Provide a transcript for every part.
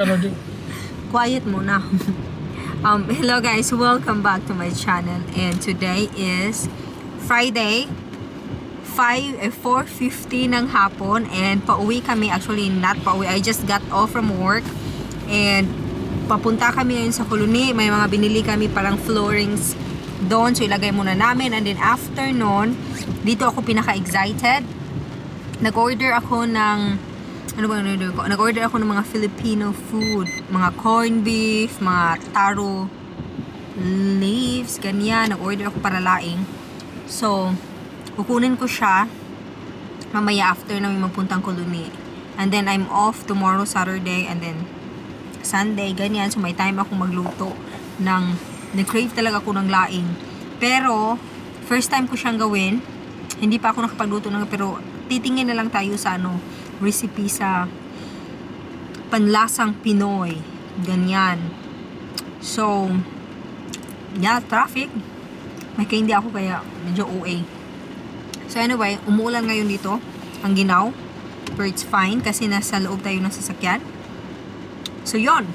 Quiet muna. Hello guys, welcome back to my channel. And today is Friday, 4:50 ng hapon. And pauwi kami, actually not pauwi, I just got off from work. And papunta kami ngayon sa Colony. May mga binili kami parang floorings doon. So ilagay muna namin. And then after nun, dito ako pinaka-excited. Nag-order ako ng Nag-order ako ng mga Filipino food. Mga corned beef, mga taro leaves, ganyan. Nag-order ako para laing. So, kukunin ko siya mamaya after namin magpuntang Colony. And then, I'm off tomorrow, Saturday, and then Sunday, ganyan. So, may time akong magluto ng, nag-crave talaga ako ng laing. Pero, first time ko siyang gawin. Hindi pa ako nakapagluto ng, pero titingin na lang tayo sa recipe sa panlasang Pinoy. Ganyan. So, yeah, traffic. May hindi ako kaya medyo OA. So anyway, umuulan ngayon dito. Ang ginaw. But it's fine kasi nasa loob tayo ng sasakyan. So, yon.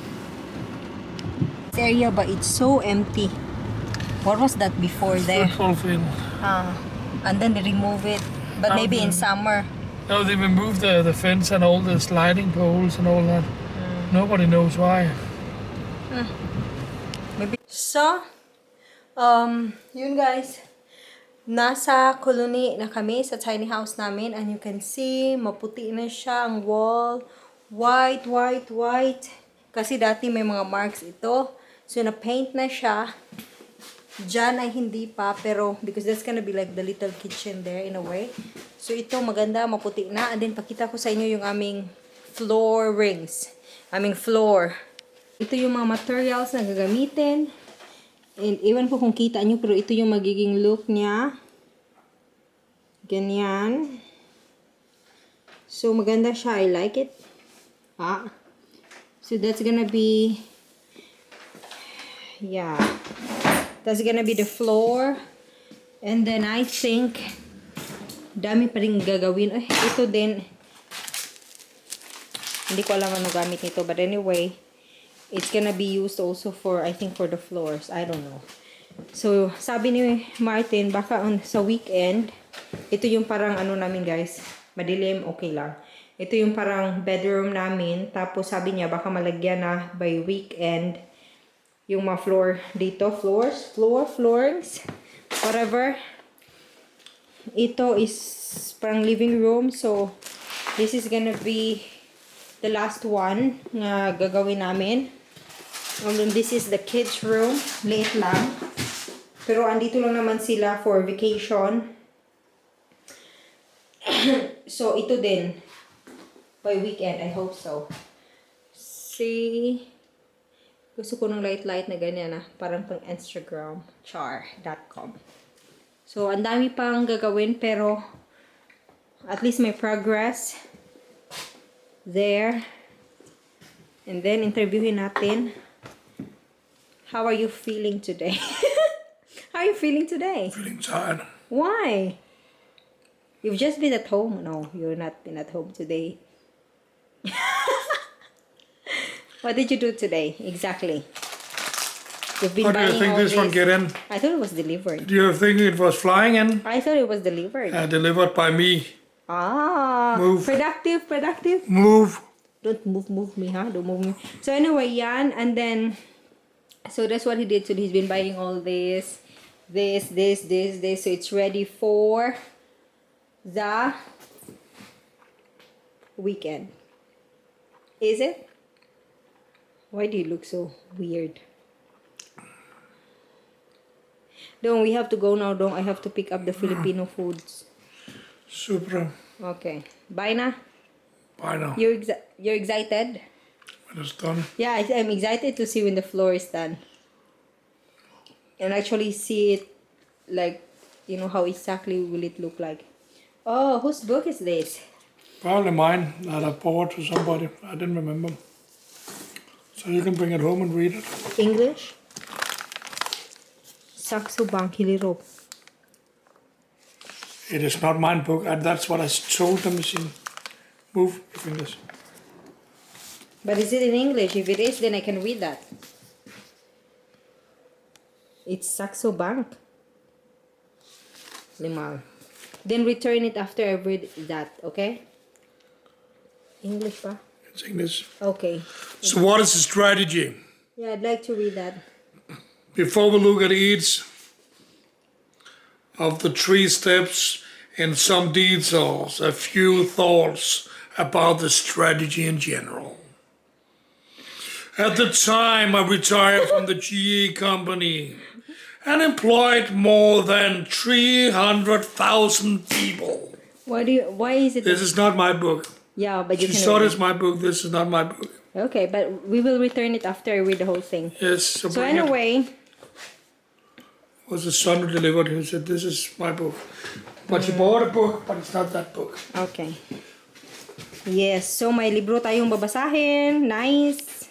This area but it's so empty. What was that before there? And then they remove it. But maybe in summer. No, they removed the fence and all the sliding poles and all that. Nobody knows why. Maybe. So, yun guys. Nasa Colony na kami sa tiny house namin. And you can see, maputi na siya ang wall. White. Kasi dati may mga marks ito. So, na-paint na siya. Diyan ay hindi pa, pero because that's gonna be like the little kitchen there in a way. So ito maganda, maputi na. And then pakita ko sa inyo yung aming floor rings. Aming floor. Ito yung mga materials na gagamitin. And ewan ko kung kita nyo, pero ito yung magiging look niya. Ganyan. So maganda siya, I like it. So that's gonna be, yeah. That's gonna be the floor. And then I think dami pa rin gagawin. Ito din. Hindi ko alam ano gamit nito. But anyway, it's gonna be used also for, I think, for the floors. I don't know. So, sabi ni Martin, baka sa weekend, ito yung parang namin guys. Madilim, okay lang. Ito yung parang bedroom namin. Tapos sabi niya, baka malagyan na by weekend yung mga floor dito, floors, whatever. Ito is parang living room, so this is gonna be the last one na gagawin namin. And then this is the kids room, late lang. Pero andito lang naman sila for vacation. So ito din, by weekend, I hope so. See, gusto ko ng light na ganyan parang pang Instagram, char.com. So, ang dami pang gagawin pero at least may progress there. And then, interviewin natin. How are you feeling today? How are you feeling today? Feeling tired. Why? You've just been at home. No, you're not been at home today. What did you do today, exactly? You've been How do you think this one get in? I thought it was delivered. Do you think it was flying in? I thought it was delivered. Delivered by me. Move. Productive. Move. Don't move me, huh? Don't move me. So anyway, yan. And then, so that's what he did. So he's been buying all this. So it's ready for the weekend. Is it? Why do you look so weird? Don't we have to go now? Don't I have to pick up the Filipino foods? Super. Okay. Bye na. Bye now. You're excited? When it's done. Yeah, I'm excited to see when the floor is done. And actually see it, like, how exactly will it look like. Oh, whose book is this? Probably mine that I bought to somebody. I didn't remember. So you can bring it home and read it. English? Saxo Bangkilirop. It is not mine book. That's what I told the machine. Move your fingers. But is it in English? If it is, then I can read that. It's Saxo Bank. Limal. Then return it after I read that, okay? English pa? It's English. Okay. So what is the strategy? Yeah, I'd like to read that. Before we look at each of the 3 steps in some details, a few thoughts about the strategy in general. At the time I retired from the GE company and employed more than 300,000 people. Why is it? This is not my book. Yeah, but you She can thought read it's my book. This is not my book. it. Okay, but we will return it after I read the whole thing. Yes. So bring it. anyway, It was the son who delivered. He said, "This is my book." But she bought a book, but it's not that book. okay. Yes, so may libro tayong babasahin. Nice.